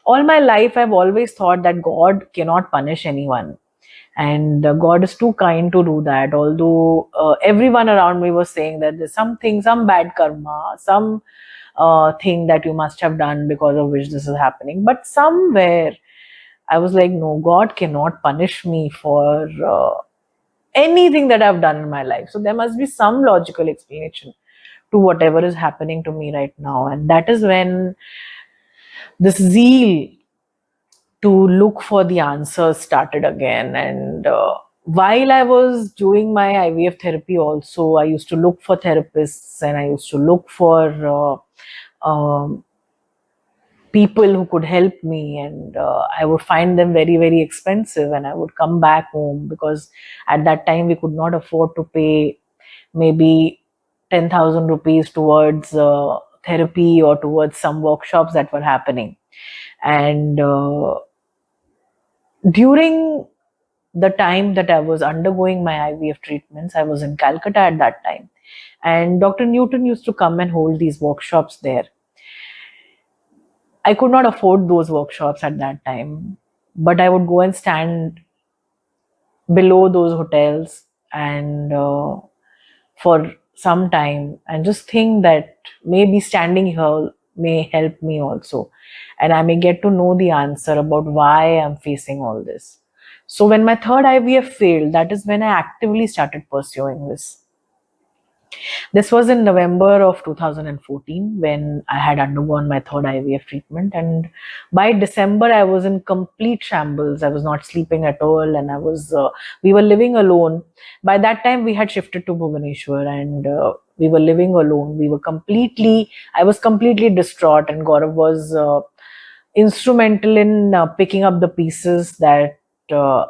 All my life I've always thought that God cannot punish anyone, and God is too kind to do that. Although everyone around me was saying that there's something, some bad karma, some thing that you must have done because of which this is happening. But somewhere I was like, no, God cannot punish me for anything that I've done in my life. So there must be some logical explanation to whatever is happening to me right now. And that is when this zeal to look for the answers started again. And while I was doing my IVF therapy, also, I used to look for therapists, and I used to look for people who could help me. And I would find them very, very expensive. And I would come back home because at that time we could not afford to pay maybe 10,000 rupees towards therapy or towards some workshops that were happening. And during the time that I was undergoing my IVF treatments, I was in Calcutta at that time. And Dr. Newton used to come and hold these workshops there. I could not afford those workshops at that time, but I would go and stand below those hotels and for some time and just think that maybe standing here may help me also, and I may get to know the answer about why I'm facing all this. So when my third IVF failed, that is when I actively started pursuing this. This was in November of 2014 when I had undergone my third IVF treatment. And by December, I was in complete shambles. I was not sleeping at all. And we were living alone. By that time, we had shifted to Bhubaneswar, and we were living alone. I was completely distraught, and Gaurav was instrumental in picking up the pieces that I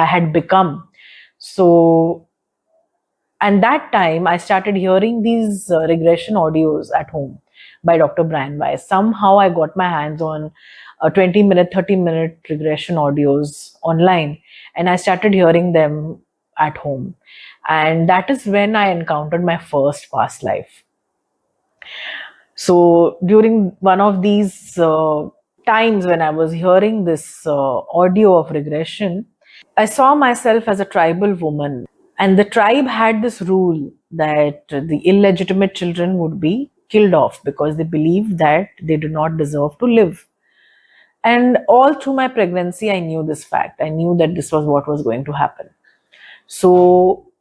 had become. So, and that time I started hearing these regression audios at home by Dr. Brian Weiss. Somehow I got my hands on 20-minute, 30-minute regression audios online, and I started hearing them at home. And that is when I encountered my first past life. So during one of these times when I was hearing this audio of regression, I saw myself as a tribal woman. And the tribe had this rule that the illegitimate children would be killed off because they believed that they do not deserve to live. And all through my pregnancy, I knew this fact. I knew that this was what was going to happen. So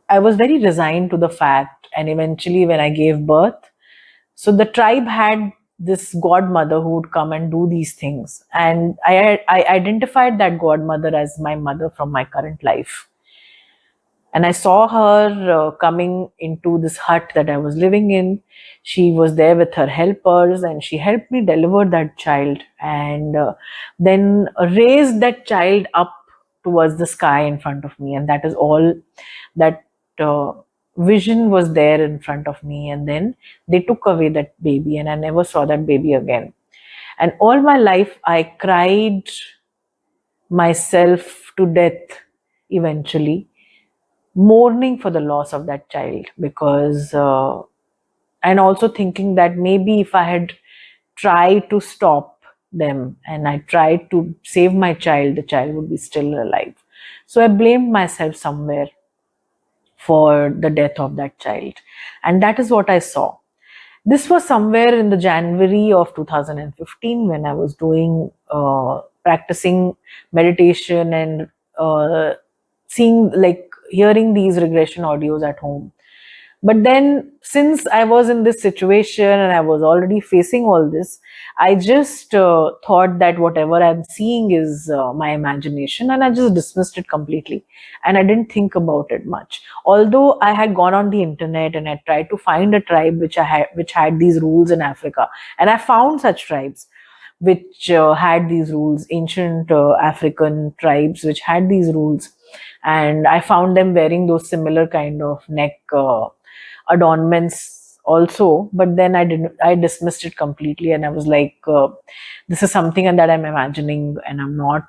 I was very resigned to the fact. And eventually, when I gave birth, so the tribe had this godmother who would come and do these things. And I identified that godmother as my mother from my current life. And I saw her coming into this hut that I was living in. She was there with her helpers, and she helped me deliver that child, and then raised that child up towards the sky in front of me. And that is all that vision was there in front of me. And then they took away that baby, and I never saw that baby again. And all my life, I cried myself to death eventually, mourning for the loss of that child, because and also thinking that maybe if I had tried to stop them and I tried to save my child, the child would be still alive. So I blamed myself somewhere for the death of that child. And that is what I saw. This was somewhere in the January of 2015 when I was doing practicing meditation and hearing these regression audios at home. But then, since I was in this situation and I was already facing all this, I just thought that whatever I'm seeing is my imagination, and I just dismissed it completely. And I didn't think about it much. Although I had gone on the internet and I tried to find a tribe which had these rules in Africa, and I found such tribes which had these rules, ancient African tribes which had these rules, and I found them wearing those similar kind of neck adornments also. But then I dismissed it completely, and I was like, this is something that I'm imagining, and I'm not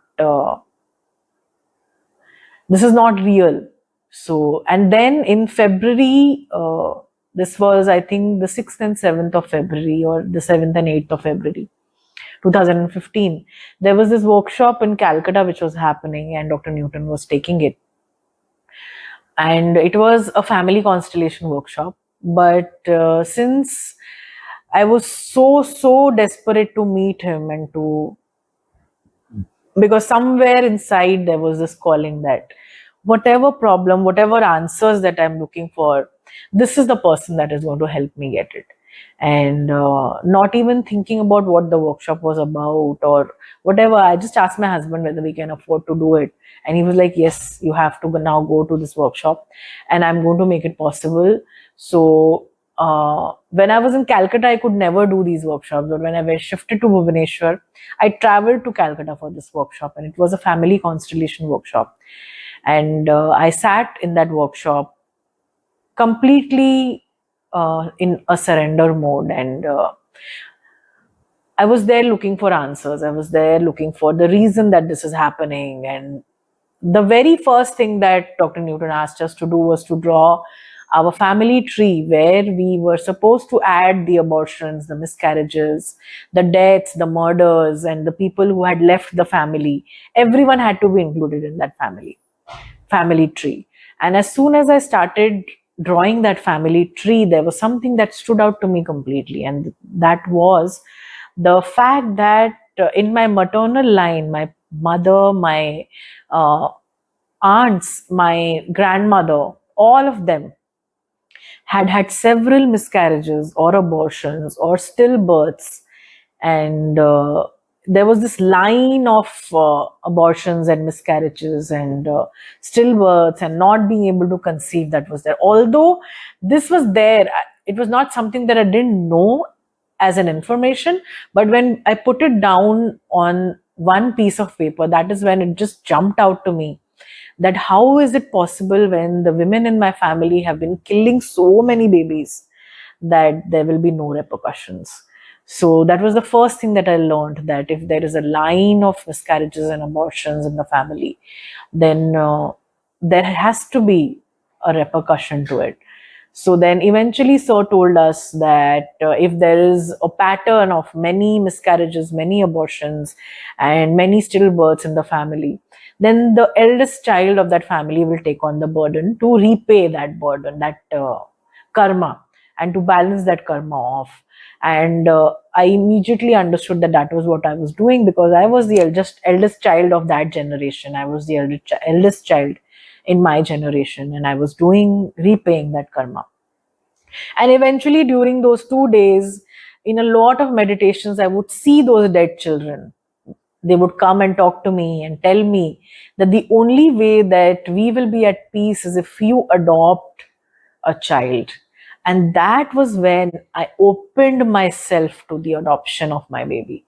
this is not real. So, and then in February This was, I think, the 6th and 7th of February, or the 7th and 8th of February 2015. There was this workshop in Calcutta which was happening, and Dr. Newton was taking it. And it was a family constellation workshop. But since I was so desperate to meet him and to, because somewhere inside there was this calling that whatever problem, whatever answers that I'm looking for, this is the person that is going to help me get it. And not even thinking about what the workshop was about or whatever, I just asked my husband whether we can afford to do it. And he was like, yes, you have to now go to this workshop, and I'm going to make it possible. So when I was in Calcutta, I could never do these workshops. But when I was shifted to Bhubaneswar, I traveled to Calcutta for this workshop, and it was a family constellation workshop. And I sat in that workshop completely in a surrender mode. And I was there looking for answers. I was there looking for the reason that this is happening. And the very first thing that Dr. Newton asked us to do was to draw our family tree, where we were supposed to add the abortions, the miscarriages, the deaths, the murders, and the people who had left the family. Everyone had to be included in that family tree. And as soon as I started drawing that family tree, there was something that stood out to me completely. And that was the fact that in my maternal line, my mother, my aunts, my grandmother, all of them had had several miscarriages or abortions or stillbirths. And there was this line of abortions and miscarriages and stillbirths and not being able to conceive that was there. Although this was there, it was not something that I didn't know as an information. But when I put it down on one piece of paper, that is when it just jumped out to me that how is it possible, when the women in my family have been killing so many babies, that there will be no repercussions. So that was the first thing that I learned, that if there is a line of miscarriages and abortions in the family, then there has to be a repercussion to it. So then eventually Sir told us that if there is a pattern of many miscarriages, many abortions, and many stillbirths in the family, then the eldest child of that family will take on the burden to repay that burden, that karma, and to balance that karma off. And I immediately understood that that was what I was doing, because I was the eldest child of that generation. I was the eldest child in my generation, and I was repaying that karma. And eventually, during those 2 days, in a lot of meditations, I would see those dead children. They would come and talk to me and tell me that the only way that we will be at peace is if you adopt a child. And that was when I opened myself to the adoption of my baby.